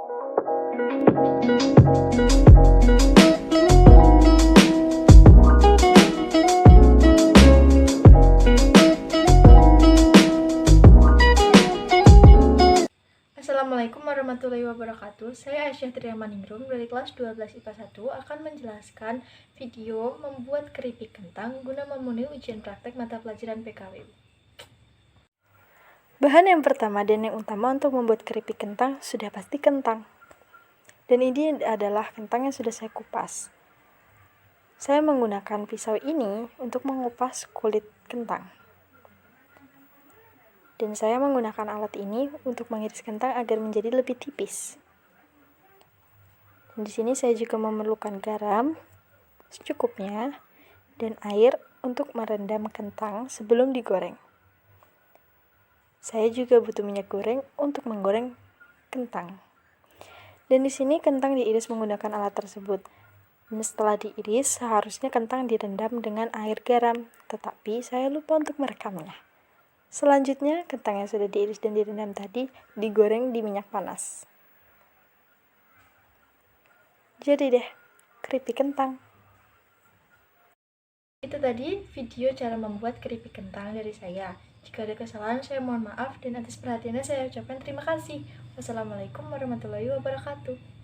Assalamualaikum warahmatullahi wabarakatuh. Saya Aisyah Triamaningrum dari kelas 12 IPA 1 akan menjelaskan video membuat keripik kentang guna memenuhi ujian praktek mata pelajaran PKWU. Bahan yang pertama dan yang utama untuk membuat keripik kentang sudah pasti kentang. Dan ini adalah kentang yang sudah saya kupas. Saya menggunakan pisau ini untuk mengupas kulit kentang. Dan saya menggunakan alat ini untuk mengiris kentang agar menjadi lebih tipis. Dan di sini saya juga memerlukan garam secukupnya dan air untuk merendam kentang sebelum digoreng. Saya juga butuh minyak goreng untuk menggoreng kentang. Dan di sini kentang diiris menggunakan alat tersebut. Dan setelah diiris, seharusnya kentang direndam dengan air garam, tetapi saya lupa untuk merekamnya. Selanjutnya, kentang yang sudah diiris dan direndam tadi digoreng di minyak panas. Jadi deh, keripik kentang. Itu tadi video cara membuat keripik kentang dari saya. Jika ada kesalahan, saya mohon maaf, dan atas perhatiannya saya ucapkan terima kasih. Wassalamualaikum warahmatullahi wabarakatuh.